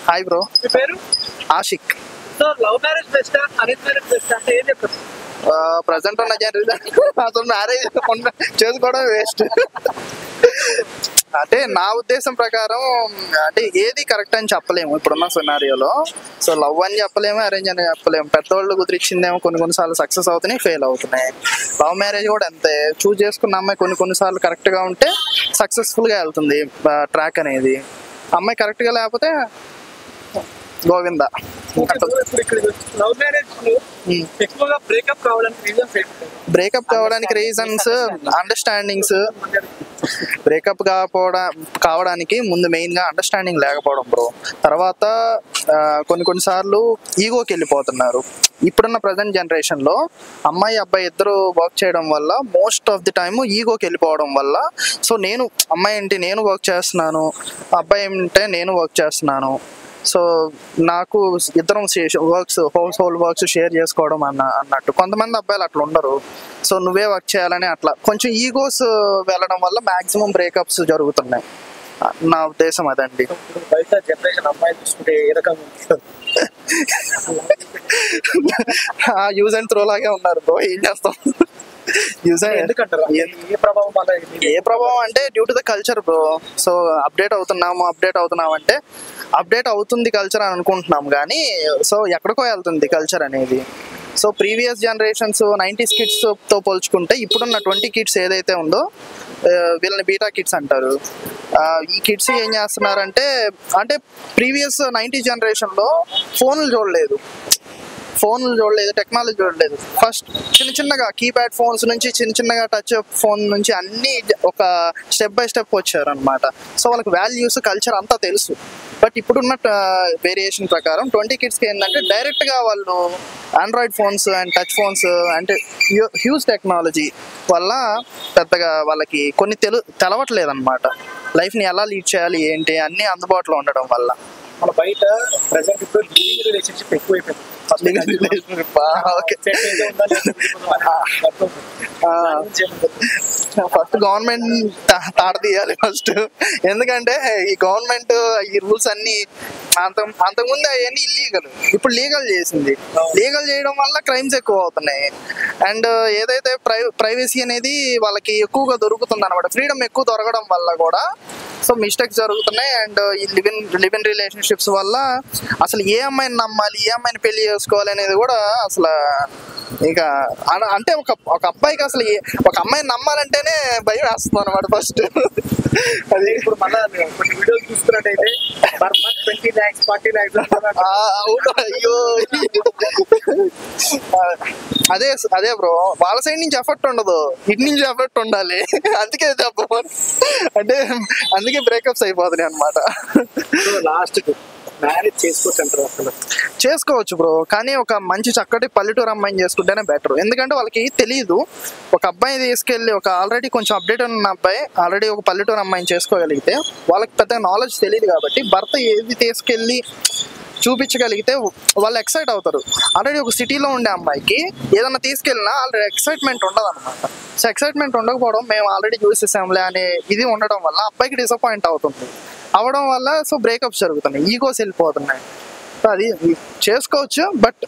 Hi bro. మీ పేరు? Ashik. So love marriage best arrange marriage best అంటే ఏం చెప్తారు? ప్రజెంట్ ఉన్న జనరేషన్ అసలు మ్యారేజ్ చేసుకోవడం వేస్ట్. అంటే నా ఉద్దేశం ప్రకారం అంటే ఏది కరెక్ట్ అని చెప్పలేము ఇప్పుడున్న సినారియోలో. సో లవ్ అని చెప్పలేము, అరేంజ్ అని చెప్పలేము. పెద్దవాళ్ళు కుదిరిచ్చిందేమో కొన్నిసార్లు సక్సెస్ అవుతున్నాయి, ఫెయిల్ అవుతున్నాయి. లవ్ మ్యారేజ్ కూడా అంతే. చూజ్ చేసుకున్న అమ్మాయి కొన్నిసార్లు కరెక్ట్గా ఉంటే సక్సెస్ఫుల్గా వెళ్తుంది ట్రాక్ అనేది. అమ్మాయి కరెక్ట్గా లేకపోతే గోవింద. లవ్ మ్యారేజ్ ఎక్కువగా బ్రేకప్ కావడానికి రీజన్స్ ఏంటి? బ్రేకప్ కావడానికి రీజన్స్ అండర్స్టాండింగ్స్. బ్రేకప్ కావడానికి ముందు మెయిన్గా అండర్స్టాండింగ్ లేకపోవడం బ్రో. తర్వాత కొన్నిసార్లు ఈగోకి వెళ్ళిపోతున్నారు. ఇప్పుడున్న ప్రజెంట్ జనరేషన్లో అమ్మాయి అబ్బాయి ఇద్దరు వర్క్ చేయడం వల్ల మోస్ట్ ఆఫ్ ది టైమ్ ఈగోకి వెళ్ళిపోవడం వల్ల, సో నేను అమ్మాయి ఏంటి నేను వర్క్ చేస్తున్నాను, అబ్బాయి ఏంటంటే నేను వర్క్ చేస్తున్నాను, సో నాకు ఇద్దరం works house hold works share చేసుకోవడం అన్నట్టు. కొంతమంది అబ్బాయిలు అట్లా ఉండరు. సో నువ్వే వర్క్ చేయాలని అట్లా కొంచెం ఈగోస్ వెళ్ళడం వల్ల మ్యాక్సిమం బ్రేకప్స్ జరుగుతున్నాయి. నా ఉద్దేశం అదండి. బయట జనరేషన్ అమ్మాయి చూసుకుంటే ఏ రకంగా యూజ్ అండ్ త్రో లాగే ఉన్నారు బ్రో. ఏం చేస్తాం? ఎందుకంటారు? ఏ ప్రభావం వల్ల? ఏ ప్రభావం అంటే due to the culture bro. So update అవుతున్నాం అంటే అప్డేట్ అవుతుంది కల్చర్ అని అనుకుంటున్నాం, కానీ సో ఎక్కడికో వెళ్తుంది కల్చర్ అనేది. సో ప్రీవియస్ జనరేషన్స్ 90s కిడ్స్తో పోల్చుకుంటే ఇప్పుడున్న 20 కిడ్స్ ఏదైతే ఉందో వీళ్ళని బీటా కిడ్స్ అంటారు. ఈ కిడ్స్ ఏం చేస్తున్నారంటే, అంటే ప్రీవియస్ 90s జనరేషన్లో ఫోన్లు చూడలేదు, టెక్నాలజీ చూడలేదు. ఫస్ట్ చిన్నగా కీప్యాడ్ ఫోన్స్ నుంచి చిన్నగా టచ్ ఫోన్ నుంచి అన్నీ ఒక స్టెప్ బై స్టెప్ వచ్చారు అనమాట. సో వాళ్ళకి వాల్యూస్ కల్చర్ అంతా తెలుసు. బట్ ఇప్పుడున్న వేరియేషన్ ప్రకారం 20 కిడ్స్కి ఏంటంటే డైరెక్ట్గా వాళ్ళు Android phones and touch phones అంటే హ్యూజ్ టెక్నాలజీ వల్ల పెద్దగా వాళ్ళకి కొన్ని తెలవట్లేదు అనమాట. లైఫ్ని ఎలా లీడ్ చేయాలి ఏంటి అన్నీ అందుబాటులో ఉండడం వల్ల. మన బయట ప్రజెంట్ ఇప్పుడు లివింగ్ రిలేషన్షిప్ ఎక్కువైపోయింది. ఫస్ట్ గవర్నమెంట్ తాడదీయాలి ఫస్ట్. ఎందుకంటే ఈ గవర్నమెంట్ ఈ రూల్స్ అన్ని అంతకుముందు అవన్నీ ఇల్లీగల్, ఇప్పుడు లీగల్ చేసింది. లీగల్ చేయడం వల్ల క్రైమ్స్ ఎక్కువ అవుతున్నాయి. అండ్ ఏదైతే ప్రైవసీ అనేది వాళ్ళకి ఎక్కువగా దొరుకుతుంది అనమాట. ఫ్రీడమ్ ఎక్కువ దొరకడం వల్ల కూడా సో మిస్టేక్స్ జరుగుతున్నాయి. అండ్ ఈ లివ్ ఇన్ రిలేషన్షిప్స్ వల్ల అసలు ఏ అమ్మాయిని నమ్మాలి, ఏ అమ్మాయిని పెళ్లి చేసుకోవాలి అనేది కూడా అసలు ఇక అంటే ఒక అబ్బాయికి అసలు ఒక అమ్మాయిని నమ్మాలంటేనే భయం వేస్తుంది అనమాట ఫస్ట్. అది ఇప్పుడు మళ్ళీ కొన్ని వీడియోలు చూస్తున్నట్టయితే 20 lakhs 40 lakhs. అయ్యో అదే బ్రో, వాళ్ళ సైడ్ నుంచి ఎఫర్ట్ ఉండదు, ఇటు నుంచి ఎఫర్ట్ ఉండాలి. అందుకే అంటే అందుకే బ్రేకప్స్ అయిపోతున్నాయి అనమాట. లాస్ట్ మ్యారేజ్ చేసుకోవచ్చు బ్రో, కానీ ఒక మంచి చక్కటి పల్లెటూరు అమ్మాయిని చేసుకుంటేనే బెటర్. ఎందుకంటే వాళ్ళకి తెలియదు. ఒక అబ్బాయి తీసుకెళ్ళి ఒక ఆల్రెడీ కొంచెం అప్డేట్ ఉన్న అబ్బాయి ఆల్రెడీ ఒక పల్లెటూరు అమ్మాయిని చేసుకోగలిగితే వాళ్ళకి పెద్ద నాలెడ్జ్ తెలియదు కాబట్టి భర్త ఏది తీసుకెళ్ళి చూపించగలిగితే వాళ్ళు ఎక్సైట్ అవుతారు. ఆల్రెడీ ఒక సిటీలో ఉండే అమ్మాయికి ఏదన్నా తీసుకెళ్ళినా ఆల్రెడీ ఎక్సైట్మెంట్ ఉండదు అనమాట. సో ఎక్సైట్మెంట్ ఉండకపోవడం, మేము ఆల్రెడీ చూసేసాంలే అనే ఇది ఉండడం వల్ల అబ్బాయికి డిసప్పాయింట్ అవడం వల్ల సో బ్రేకప్స్ జరుగుతున్నాయి, ఈగోస్ వెళ్ళిపోతున్నాయి. సో అది చేసుకోవచ్చు, బట్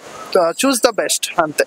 చూస్ ద బెస్ట్ అంతే.